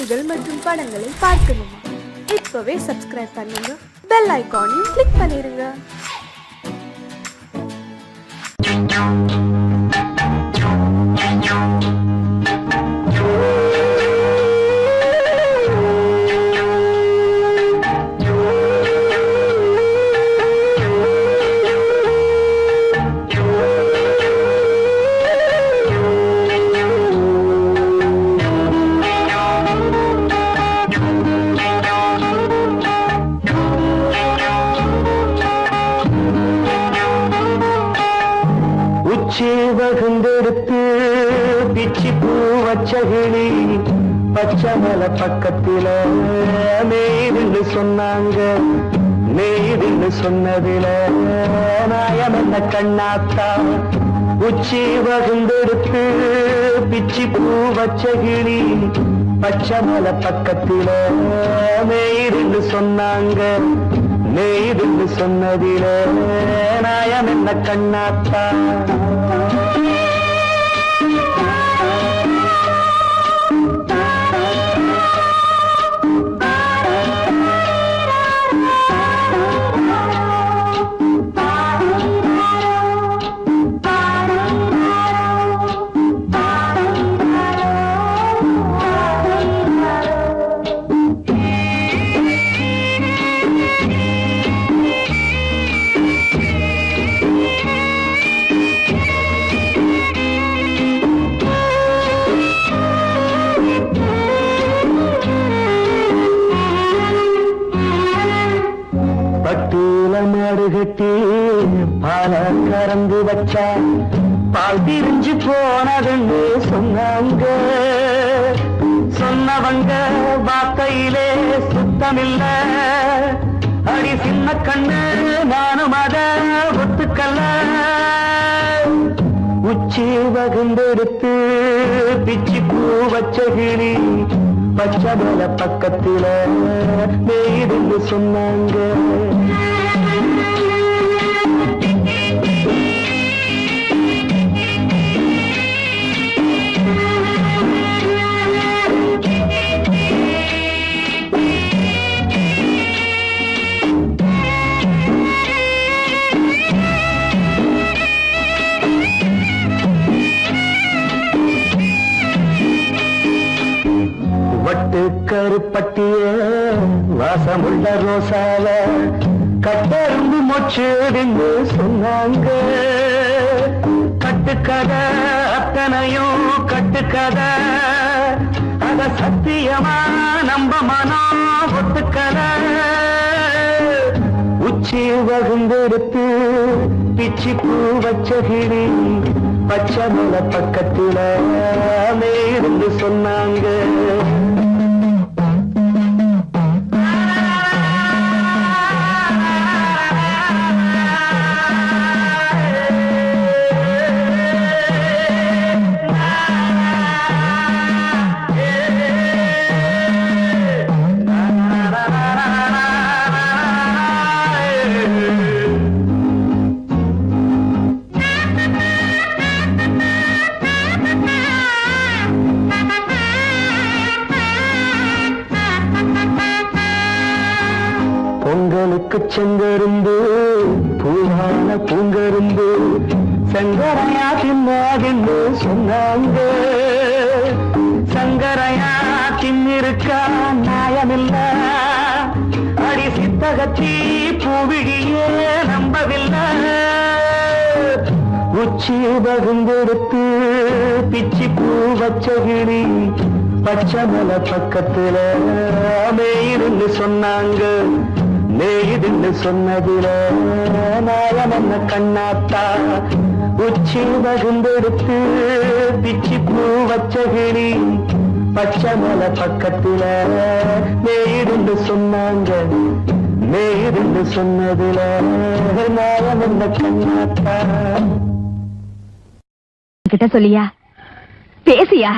செய்திகள் மற்றும் படங்களை பார்க்கணுமா? இப்பவே சப்ஸ்கிரைப் பண்ணுங்க, பெல் ஐகானையும் கிளிக் பண்ணிருங்க. வகுந்தெடுத்து பிச்சி பூ வச்சகிளி பச்சமல பக்கத்தில மேய்துன்னு சொன்னாங்க. மேய்துன்னு சொன்னதில நாயம் என்ன கண்ணாத்தா. உச்சி வகுந்தெடுத்து பிச்சி பூ வச்சகிளி பச்சமல பக்கத்தில மேய்துன்னு சொன்னாங்க. மேய்துன்னு சொன்னதில நாயம் என்ன கண்ணாத்தா. மாடுகட்டி பால கறந்து வச்சா பால் திரிஞ்சு போனதுன்னு சொன்னாங்க. சொன்னவங்க வார்த்தையிலே சுத்தமில்ல. அடி சின்ன கண்ணு நானும் அத ஒத்துக்கல்ல. உச்சி வகுந்தெடுத்து பிச்சி பூ வச்சகிளி பச்சமல பக்கத்தில மேய்துன்னு சொன்னாங்க. வட்டு கருப்பட்டிய வாசமுள்ள ரோசால கட்டெரும்பு மொச்சுடுன்னு சொன்னாங்க. கட்டுக்கதை அத்தனையும் கட்டுக்கதை, அத சத்தியமா நம்ப மனம் ஒத்துக்கதை. உச்சி வகுந்தெடுத்து பிச்சி பூ வச்சகிளி பச்சமல பக்கத்தில மேய்துன்னு சொன்னாங்க. பொங்கலுக்கு செங்கரும்பு பூவான பூங்கரும்பு சங்கரையா தின்னாதுன்னு சொன்னாங்க. சங்கரையா தின்னிருக்கா நியாயமில்ல. அடி சித்தகத்தி பூவிழியே நம்பவில்லை. உச்சி வகுந்தெடுத்து பிச்சி பூ வச்சகிளி பச்சமல பக்கத்தில மேய்துன்னு சொன்னாங்க. மேய்துன்னு சொன்னதில நாயம் என்ன கண்ணாத்தா. உச்சி வகுந்தெடுத்து பிச்சி பூ வச்சகிளி பச்சமல பக்கத்தில மேய்துன்னு சொன்னாங்க. மேய்துன்னு சொன்னதில நாயம் என்ன கண்ணாத்தா. கிட்ட சொல்லியா பேசியா?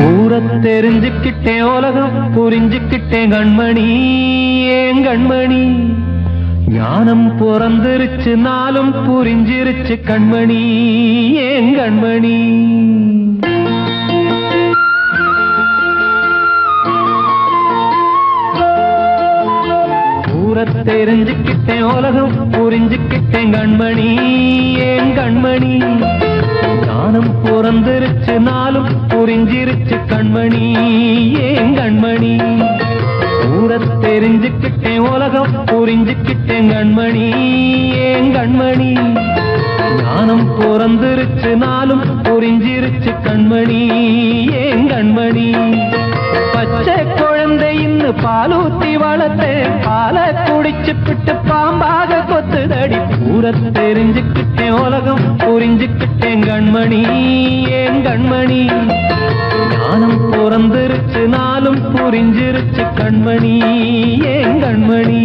ஊரை தெரிஞ்சுக்கிட்டேன், உலகம் புரிஞ்சுக்கிட்டேன் கண்மணி. ஏன் கண்மணி ஞானம் பிறந்திருச்சு, நாளும் புரிஞ்சிருச்சு கண்மணி. ஏன் கண்மணி தெரிஞ்சுக்கிட்டேன் உலகம் புரிஞ்சுக்கிட்டேன் கண்மணி ஏன் கண்மணி ஞானம் பிறந்திருச்சு நாளும் புரிஞ்சிருச்சு கண்மணி ஏன் கண்மணி ஊர தெரிஞ்சுக்கிட்டேன் உலகம் புரிஞ்சுக்கிட்டேன் கண்மணி ஏன் கண்மணி ஞானம் பிறந்திருச்சு நாளும் புரிஞ்சிருச்சு கண்மணி ஏன் கண்மணி பச்சை குழந்தை இன்னும் பாலூத்தி வளர்த்தேன் பாலை குடிச்சு பிட்டு பாம்பாக கொத்துதடி ஊர தெரிஞ்சுக்கிட்டேன் உலகம் புரிஞ்சுக்கிட்டேன் கண்மணி ஏன் கண்மணி ஞானம் பிறந்திருச்சு நாளும் புரிஞ்சிருச்சு கண்மணி ஏன் கண்மணி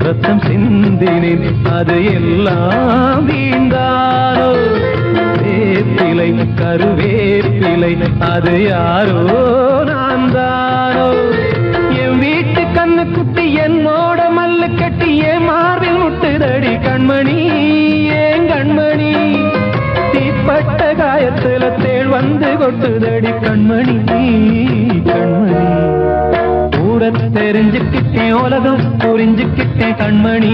ரத்தம் சிந்தினேன் அது எல்லாம் வீந்தாரோ வேப்பிலை கருவேப்பிலை அது யாரோ நான் தானோ என் வீட்டு கண்ணு குட்டி என்னோட மல்லு கட்டி என் மார்பில் முட்டுதடி கண்மணி ஏன் கண்மணி தீப்பட்ட காயத்துல தேள் வந்து கொட்டுதடி கண்மணி கண்மணி தெரிஞ்சுக்கிட்டேன் உலகம் புரிஞ்சுக்கிட்டேன் கண்மணி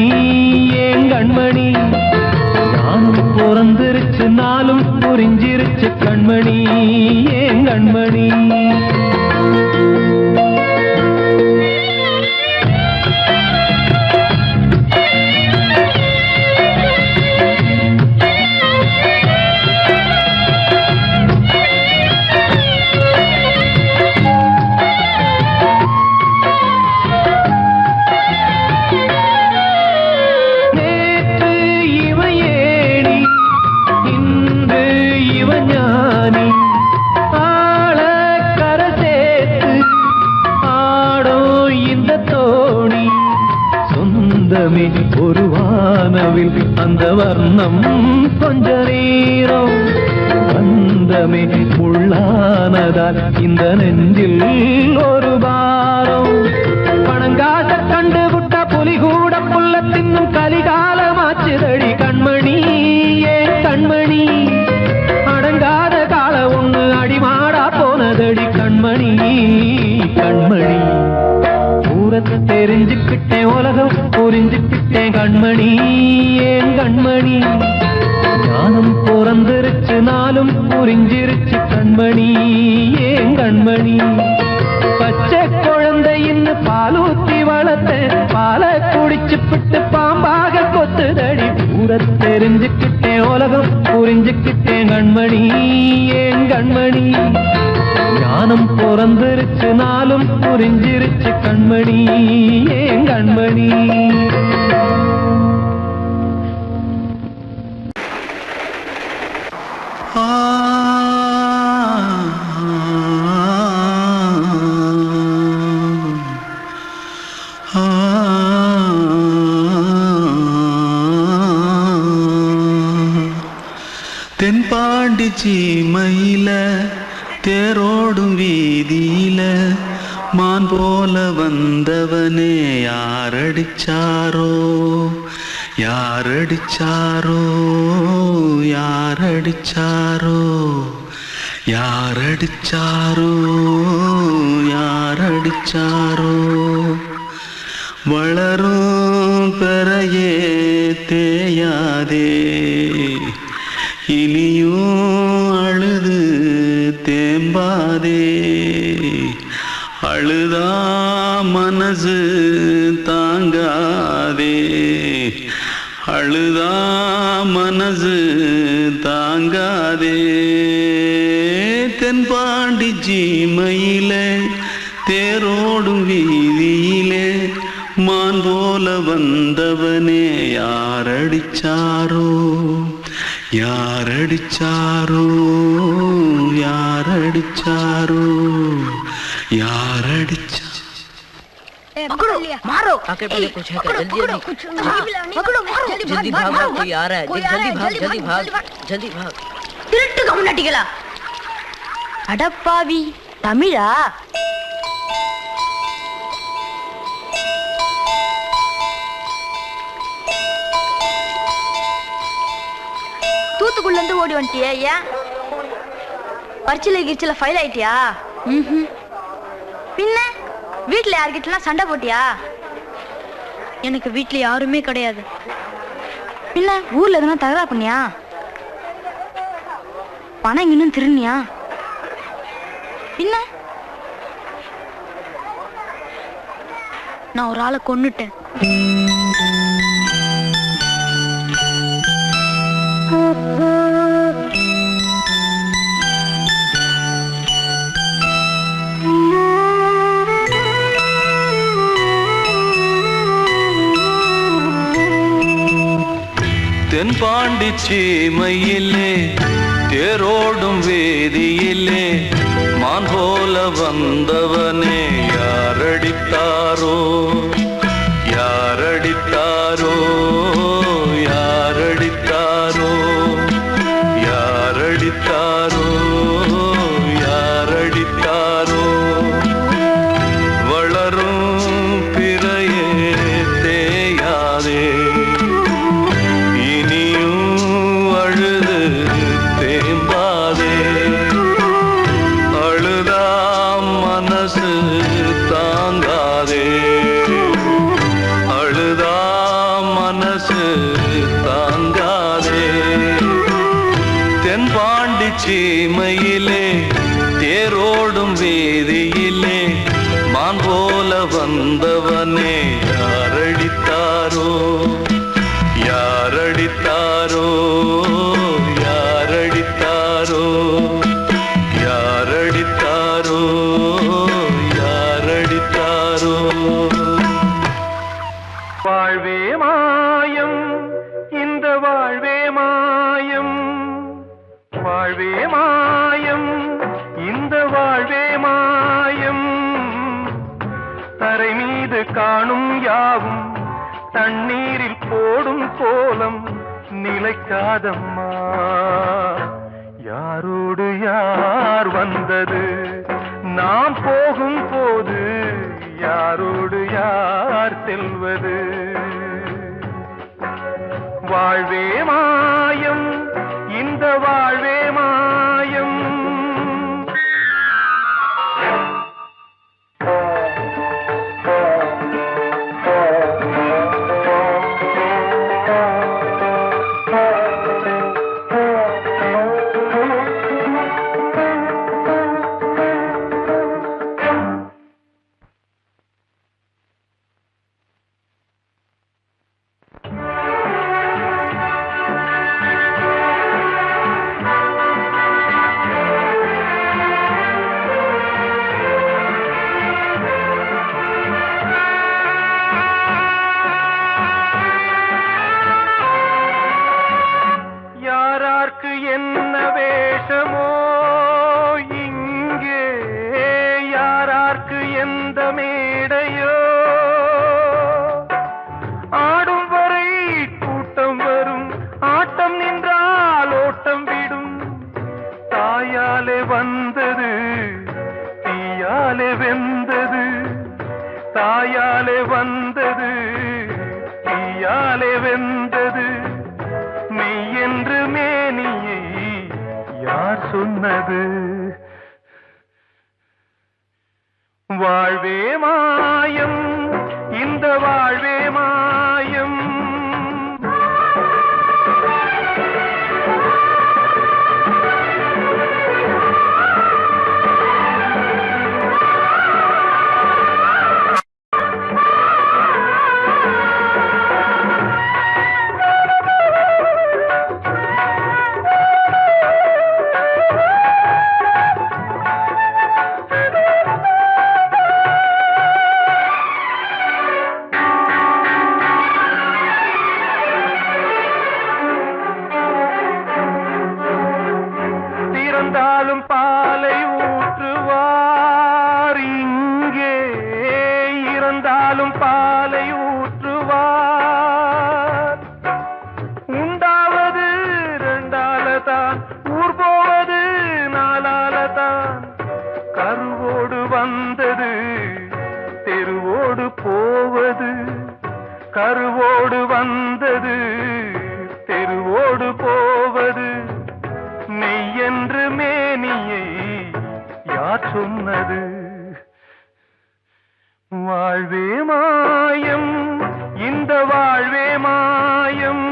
ஏன் கண்மணி ஞானம் பிறந்திருச்சு நாளும் புரிஞ்சிருச்சு கண்மணி ஏன் கண்மணி ஒரு வானவில் அந்த வர்ணம் கொஞ்ச நேரம் வந்தமே உள்ளானதால் இந்த நெஞ்சில் ஒரு பாரம் பணங்காச கண்டு விட்ட புலி கூட புல்ல தின்னும் கலிகாலமாச்சுதடி கண்மணி ஏன் கண்மணி அடங்காத கால ஒண்ணு அடிமாடா போனதடி கண்மணி கண்மணி தெரிஞ்சுக்கிட்டேன் உலகம் புரிஞ்சுக்கிட்டேன் கண்மணி ஏன் கண்மணி ஞானம் பிறந்திருச்சு நாளும் புரிஞ்சிருச்சு கண்மணி ஏன் கண்மணி பச்சை குழந்தை இன்னும் பாலூத்தி வளர்த்தேன் பாலை குடிச்சு பிட்டு பாம்பாக கொத்துதடி ஊர தெரிஞ்சுக்கிட்டேன் உலகம் புரிஞ்சுக்கிட்டேன் கண்மணி ஏன் கண்மணி ஞானம் பிறந்திருச்சு நாளும் புரிஞ்சிருச்சு கண்மணி ஏன் கண்மணி தென்பாண்டி சீமையில தேரோடும் வீதியில மான் போல வந்தவனே யாரடிச்சாரோ யாரடிச்சாரோ யாரடிச்சாரோ யாரடிச்சாரோ யாரடிச்சாரோ வளரும் பெறையே தேயாதே இனியும் அழுது தேம்பாதே அழுதா மனசு தாங்காதே அழுதா மனசு தாங்காதே தென்பாண்டி சீமையிலே தேரோடும் வீதியிலே மான் போல வந்தவனே யாரடிச்சாரோ யாரடிச்சாரோ யாரடிச்சாரோ யாரடிச்சா मारो आके पहले कुछ है क्या जल्दी जल्दी जल्दी भाग भाग कोई आ रहा है जल्दी भाग जल्दी भाग திருட்டு கம்முனட்டிகளா அடப்பாவி தமிழா தூத்துக்குள்ள இருந்து ஓடி வந்துட்டியா ஏன் பரிச்சையில கிரிச்சில ஃபைல் ஆயிட்டியா பின்ன வீட்டுல யார்கிட்டலாம் சண்டை போட்டியா எனக்கு வீட்டுல யாருமே கிடையாது பின்ன ஊர்ல எதுனா தகராறு பண்ணியா பணம் இன்னும் திருநியா பின்ன நான் ஒரு ஆளை கொன்னுட்டேன் தென்பாண்டி சீமையிலே தேரோடும் வேதியிலே மான் போல வந்தவனே யாரடித்தாரோ யாரடித்தாரோ யாரடித்தாரோ யாரடித்தாரோ யாரடித்தாரோ வளரும் பிறையே தேயாதே தாங்காதே அழுதா மனசு தாங்காதே தென்பாண்டி சீமையிலே தேரோடும் வேதியிலே மான் போல வந்தவனே யாரடித்தாரோ யாரடித்தாரோ யாரடித்தாரோ யாரடித்தாரோ யாரடித்தாரோ வாழ்வே மாயம் இந்த வாழ்வே மாயம் வாழ்வே மாயம் இந்த வாழ்வே மாயம் தரை மீது காணும் யாவும் தண்ணீரில் போடும் கோலம் நிலைக்காதம்மா யாரோடு யார் வந்தது நாம் போகும் போது யாரோடு யார் செல்வது வாழ்வே மாயம் இந்த வாழ்வே மாயம் என்ன வேஷமோ இங்கே யாரார்க்கு எந்த மேடையோ ஆடும் வரை கூட்டம் வரும் ஆட்டம் நின்றால் ஓட்டம் விடும் தாயாலே வந்தது தீயாலே வெந்தது தாயாலே வந்தது தீயாலே வெந்தது மெய் என்று மேனியை யார் சொன்னது வாழ்வே மாயம் இந்த வாழ்வே மாயம் மாயம்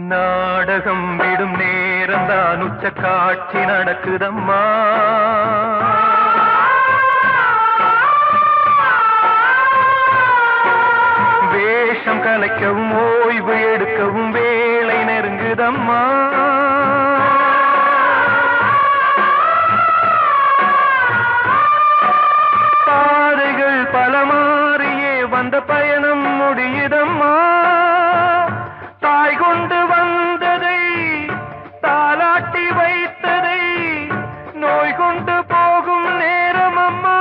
நாடகம் விடும் நேரம்தான் உச்ச காட்சி நடக்குதம்மா வேஷம் கலைக்கவும் ஓய்வு எடுக்கவும் வேலை நெருங்குதம்மா பாதைகள் பல மாறியே வந்த பயணம் முடியுதம்மா தாய் கொண்டு வந்ததை தாலாட்டி வைத்ததை நோய் கொண்டு போகும் நேரம் அம்மா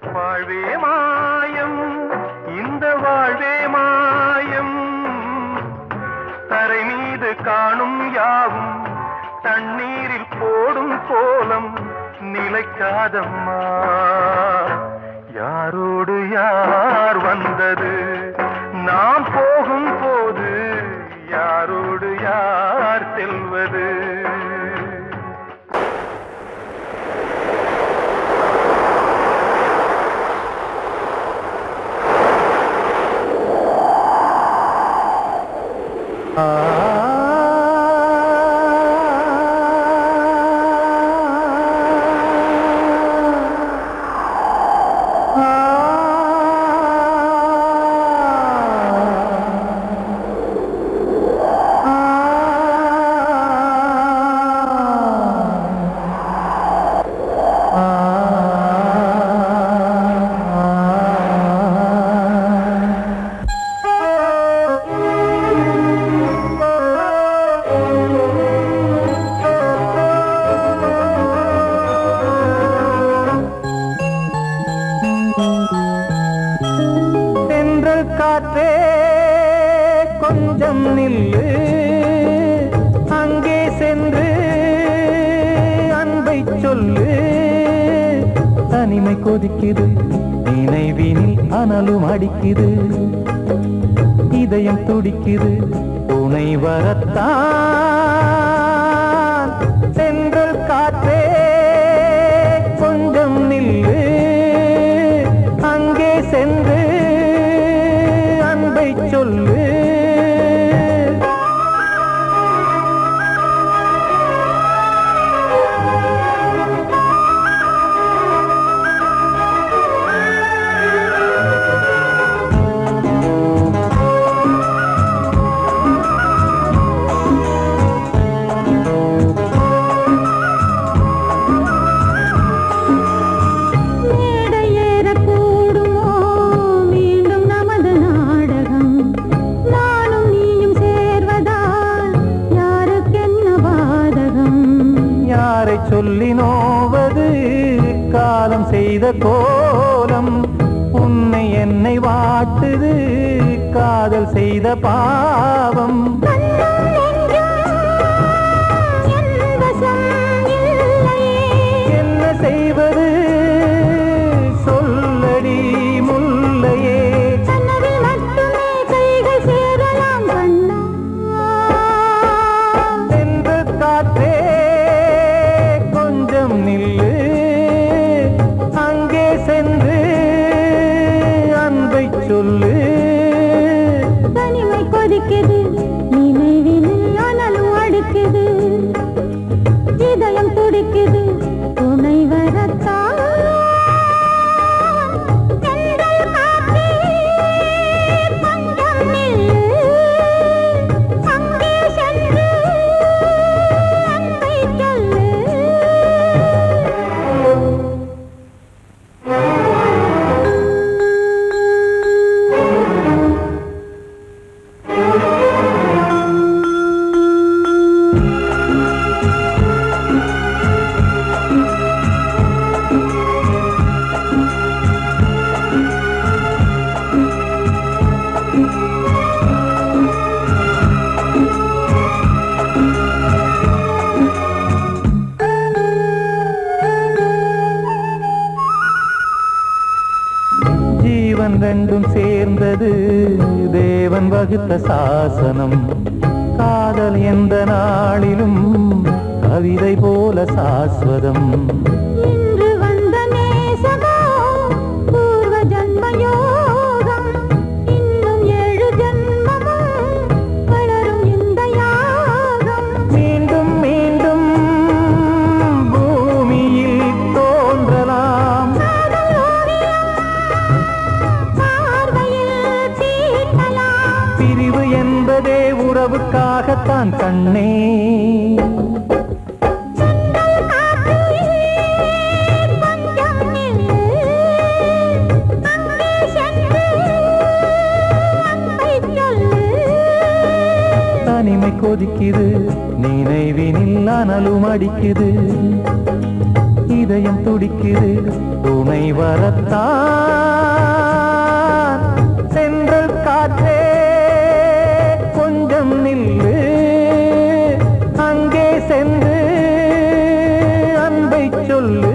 வாழ்வே மாயம் இந்த வாழ்வே மாயம் தரை மீது காணும் யாவும் தண்ணீரில் போடும் கோலம் நிலைக்காதம்மா யாரோடு யார் வந்தது நாம் போகும் போது யாரோடு யார் செல்வது காற்றே கொஞ்சம் நில்லு அங்கே சென்று அன்பை சொல்லு தனிமை கொதிக்குது நினைவினில் அனலும் அடிக்குது இதயம் துடிக்குது துணை வரத்தான் சென்றல் காற்றே கொஞ்சம் நில்லு அங்கே சென்று சொல்லு சொல்லி நோவது காலம் செய்த கோலம். உன்னை என்னை வாட்டுது காதல் செய்த பாவம். என்ன செய்வது சொல்லடி முல்லையே. சென்று காற்றே கொஞ்சம் நில்லு, அங்கே சென்று அன்பை சொல்லு. தனிமை கொதிக்குது நினைவினில் ஆனாலும் அடிக்குது, இதயம் துடிக்குது துணை வரத்தான். தென்றல் காற்றே கொஞ்சம் நில்லு, அங்கே சென்று அன்பை சொல்லு. ஜீவன் ரெண்டும் சேர்ந்தது தேவன் வகுத்த சாசனம். காதல் எந்த நாளிலும் கவிதை போல சாஸ்வதம். இன்று வந்த நேசமோ பூர்வ ஜன்ம யோகம், இன்னும் 7 ஜன்மமும் வளரும் இந்த யாகம். மீண்டும் மீண்டும் பூமியில் தோன்றலாம். காதல் ஓவியம் பார்வையில் தீட்டலாம். பிரிவு என்பதே உறவுக்காகத்தான் கண்ணே. தென்றல் காற்றே கொஞ்சம் நில்லு, அங்கே சென்று அன்பை சொல்லு. தனிமை கொதிக்குது நினைவினில் அனலும் அடிக்குது, இதயம் துடிக்குது துணை வரத்தான். சென்றல் காற்றே கொஞ்சம் நில்லு, அங்கே சென்று அன்பை சொல்லு.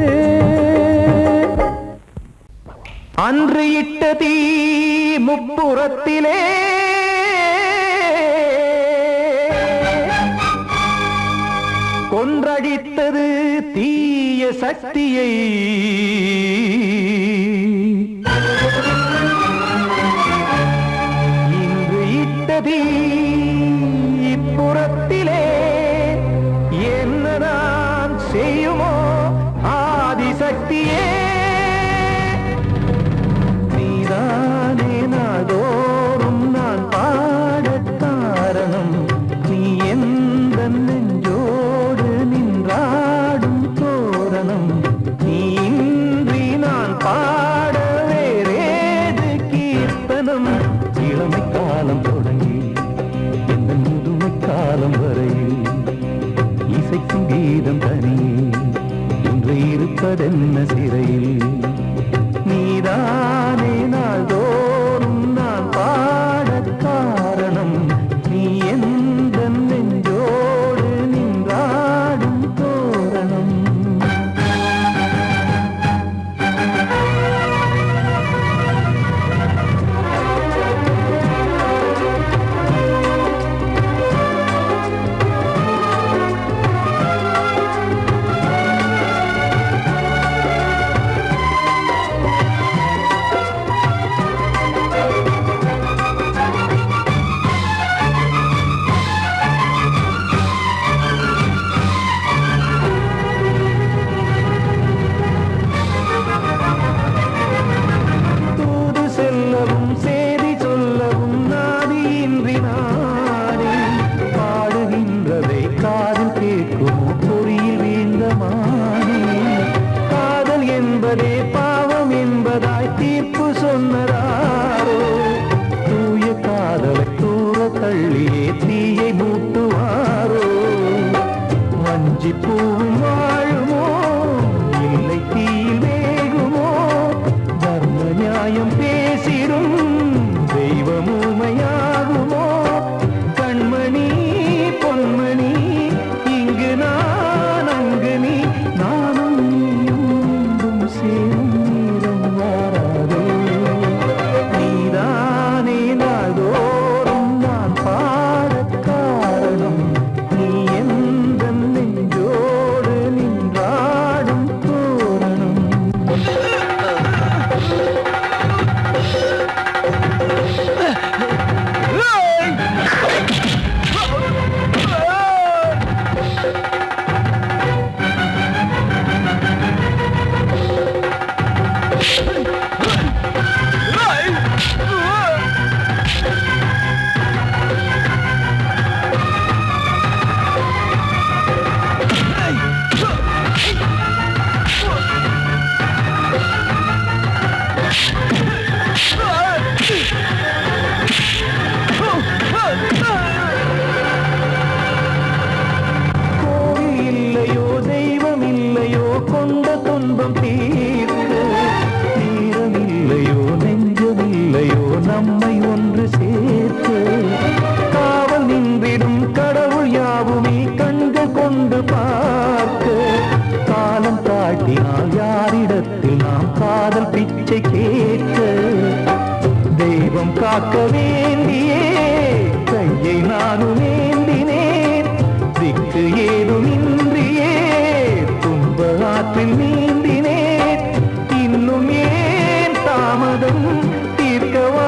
அன்று இட்ட தீ முப்புறத்திலே கொன்றடித்தது தீய சக்தியை. இன்று இட்டதி இப்புறத்திலே என்னதான் செய்யுமோ ஆதிசக்தியே. நீதானே நாள்தோறும் நான் பாடக் காரணம், நீ எந்த நெஞ்சோடு நின்றாடும் தோரணம். நீ இன்றி நான் பாட வேறேது கீர்த்தனம். இளமை காலம் தொடங்கி இந்த முதுமை காலம் வரையில் இசைக்கும் கீதம் தனியே இன்று இருப்பதென்ன சிறையில். நீதானே நாள்தோறும் நான் பாடக் காரணம், நீ எந்த நெஞ்சோடு நின்றாடும் தோரணம். தூது செல்லவும் சேதி சொல்லவும் நாதியின்றி நானே பாடுகின்றதை காதில் கேட்கும் பொறியில் வீழ்ந்த மானே. காதல் என்பதே பாவம் என்பதாய் தீர்ப்பு சொன்னதாரோ, தூய காதலை தூர தள்ளியே தீயை மூட்டுவாரோ. வஞ்சி பூவும் வாழும் காக்க வேண்டியே கையை நானும் ஏந்தினேன் திக்கு ஏதுமின்றியே துன்ப ஆற்றில் நீந்தினேன் இன்னும் ஏன் தாமதம் தீர்க்கவா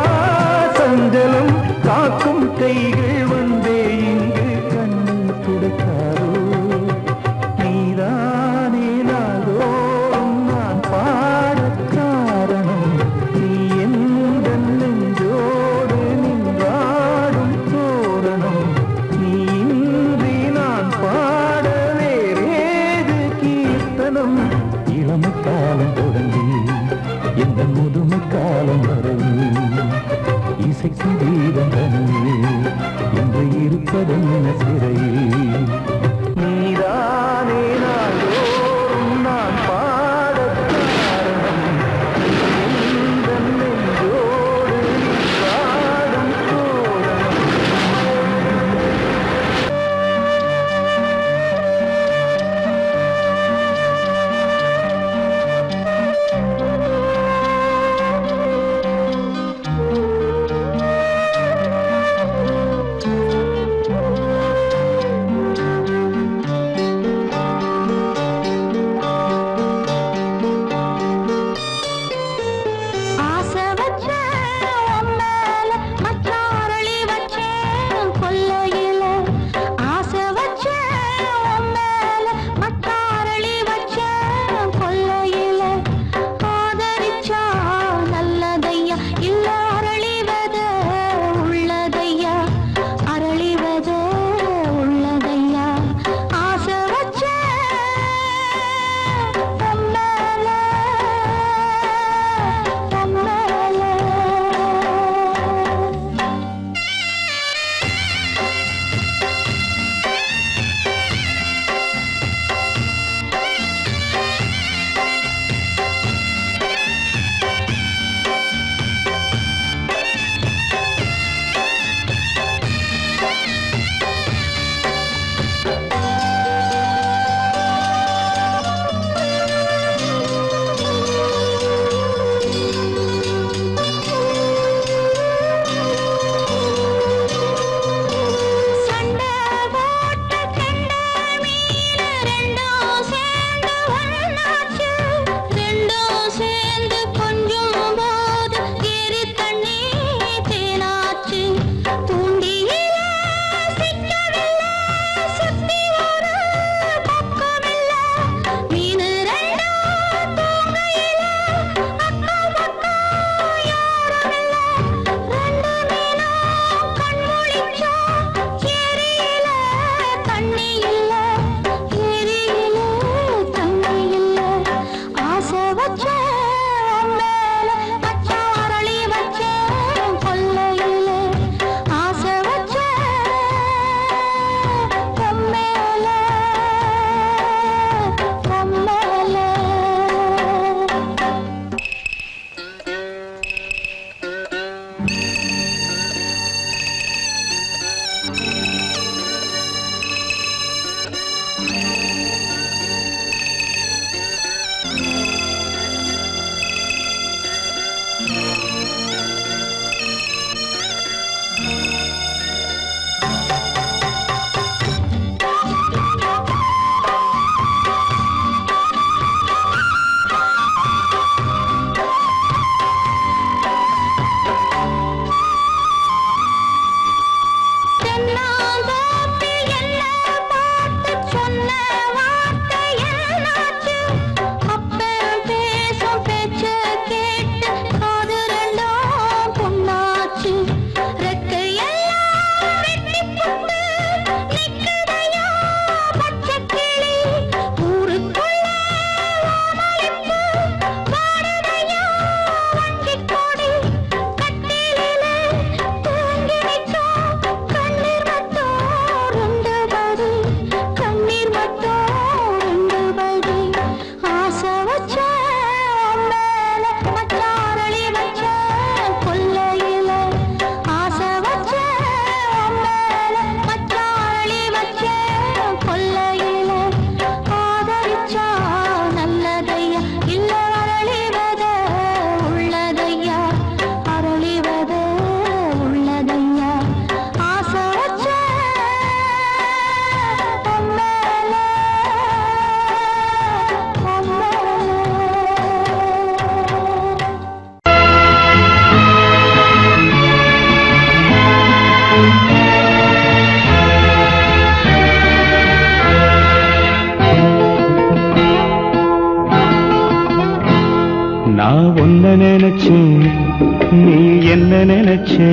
சஞ்சலம் காக்கும் கைகள் வந்தே இங்கு கண்ணீர் துடைக்காரோ நீதானே நாளோறும் நான் பாடக் காரணம் நீ எந்த நெஞ்சோடு நின்றாடும் தோரணம் நீ இன்றி நான் பாட வேறேது கீர்த்தனம் இளமை காலம் தொடங்கி எந்த முதுமை காலம் வரையில் இசைக்கு தீபம் தனியே என்று இருப்பதென்ன சிறையில் நீதானே நாளோறும் நான் பாடக் காரணம் எந்த நெஞ்சோடு நின்றாடும் தோரணம் நினைச்சே நீ என்ன நினைச்சே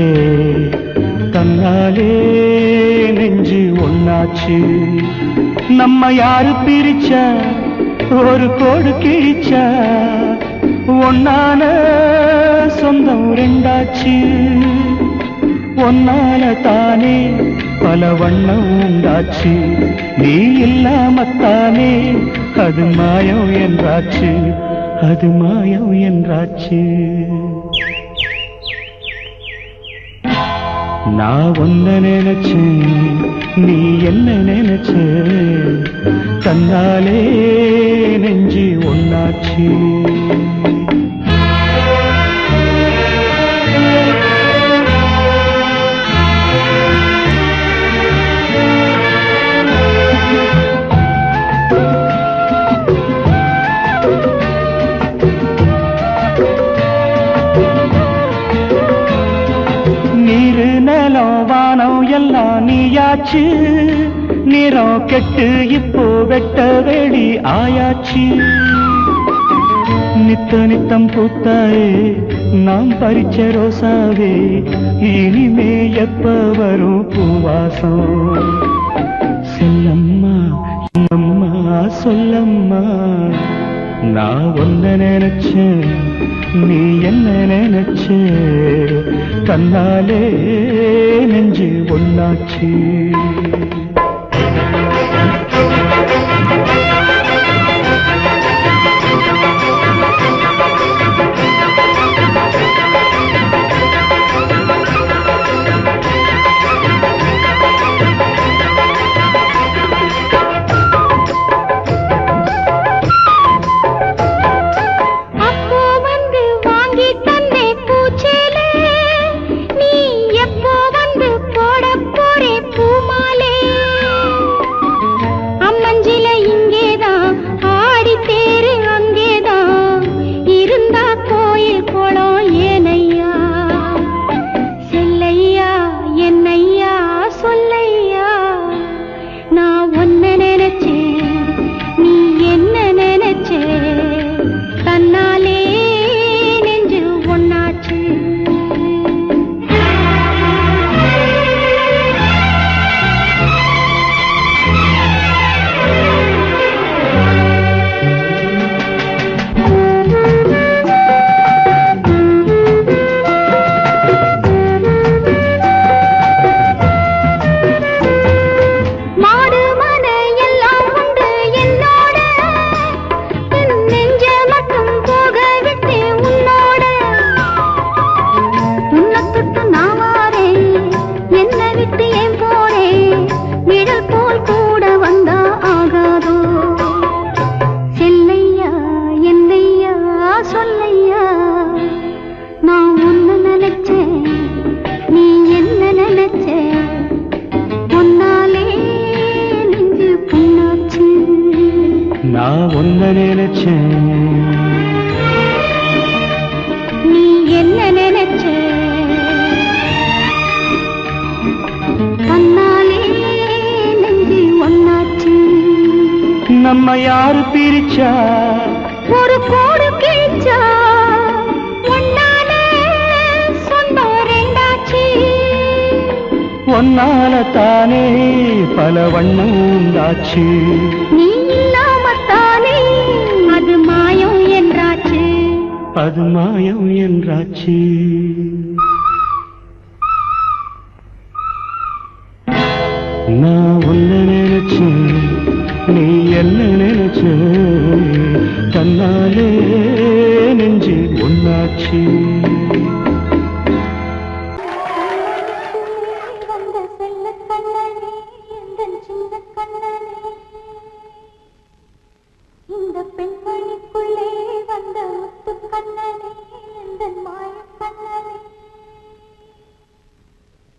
தன்னாலே நெஞ்சு ஒன்னாச்சு நம்ம யாரு பிரிச்சா ஒரு கோடு கிழிச்சா ஒன்னான சொந்தம் ரெண்டாச்சு ஒன்னால தானே பல வண்ணம் உண்டாச்சு நீ இல்லாமத்தானே அது மாயம் என்றாச்சு அது மாயம் என்றாச்சு நான் ஒன்ன நினைச்சேன் நீ என்ன நினைச்ச தன்னாலே நெஞ்சு ஒன்னாச்சு எல்லாம் நீயாச்சு நிறம் கெட்டு இப்போ வெட்ட வெளி ஆயாச்சு நித்த நித்தம் பூத்தாயே நாம் பறிச்ச ரோசாவே இனிமே எப்ப வரும் பூவாசம் செல்லம்மா அம்மா சொல்லம்மா நான் ஒன்ன நினைச்சேன் நீ என்ன நினைச்ச தன்னாலே நெஞ்சு ஒன்னாச்சு நான் ஒன்ன நினைச்சேன் நீ என்ன நினைச்ச தன்னாலே நெஞ்சு ஒன்னாச்சு நம்ம யாரு பிரிச்சா ஒரு கோடு கிழிச்சா ஒன்னாலே சொந்தம் ரெண்டாச்சு ஒன்னால தானே பல வண்ணம் உண்டாச்சு நீ இல்லாமத்தானே அது மாயம் என்றாச்சு அது மாயம் என்றாச்சு நான் ஒன்ன நினைச்சேன் நீ என்ன நினைச்ச தன்னாலே நெஞ்சு ஒன்னாச்சு இந்த பெண்மணிக்குள்ளே வந்த முத்து கண்ணனே இந்த மாய கண்ணனே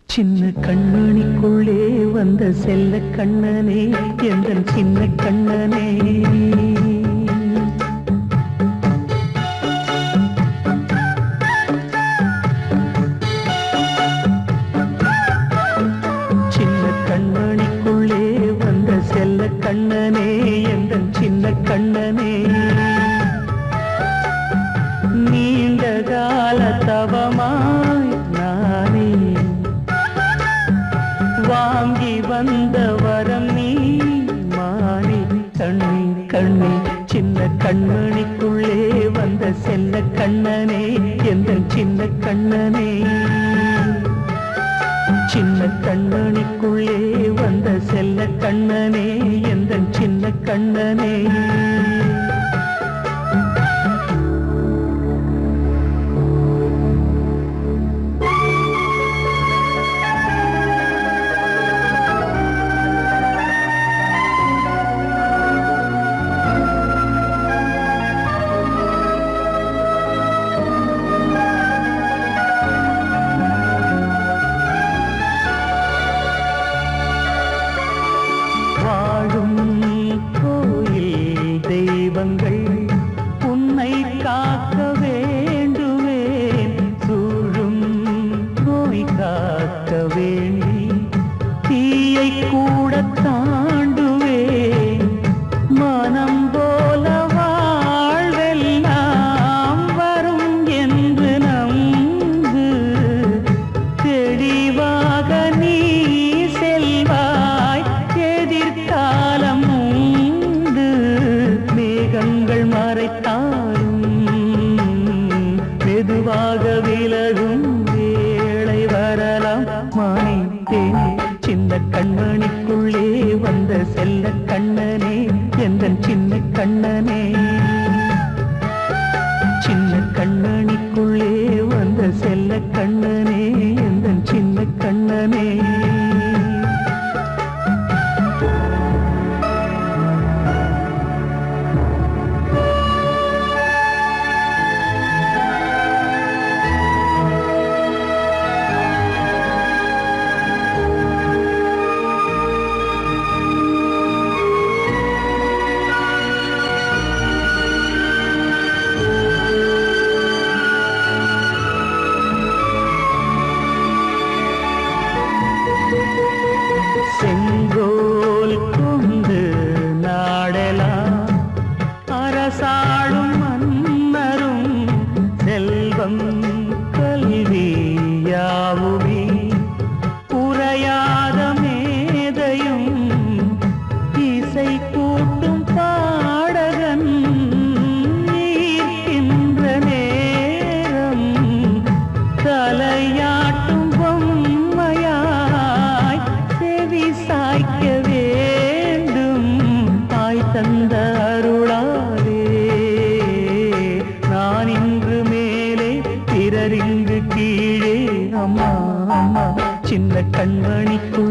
சின்ன கண்மணிக்குள்ளே வந்த செல்ல கண்ணனே எந்தன் சின்ன கண்ணனே சின்ன கண்மணிக்குள்ளே வந்த செல்ல கண்ணனே எந்தன் சின்ன கண்ணனே நீண்ட வந்த வரம் நீ மானே கண்ணே கண்ணே சின்ன கண்மணிக்குள்ளே வந்த செல்ல கண்ணனே எந்த சின்ன கண்ணனே சின்ன கண்ணனுக்குள்ளே வந்த செல்ல கண்ணனே எந்த சின்ன கண்ணனே உன்னை காக்க வேண்டுவேன் சூழும் நோய் காக்க வேண்டி தீயை கூட தாண்டுவேன் மனம் போல வாழ்வெல்லாம் வரும் என்று நம்பு தெளிவாக நீ செல்வாய் எதிர்காலம் மேகங்கள் மறைத்தாலும் மெதுவாக விலகும் வேளை வரலாம் மானே தேனே சின்ன கண்மணிக்குள்ளே வந்த செல்ல கண்ணனே எந்த சின்ன கண்ணனே சின்ன கண்மணிக்குள்ளே வந்த செல்ல கண்ணனே எந்த சின்ன கண்ணனே செங்கோல் கொண்டு நாடலாம் அரசாளும் மன்னரும் செல்வம் கல்வி யாவுமே உரையாத மேதையும் இசை கூட்டும் பாடகன் ஈர்க்கின்ற நேரம் தலையாட்டும் பொம்மையாய் செவி சாய்க்க வேண்டும் தாய் தந்த அருளாலே நான் இன்று மேலே பிறர் இங்கு கீழே அம்மா அம்மா சின்ன கண்மணிக்கு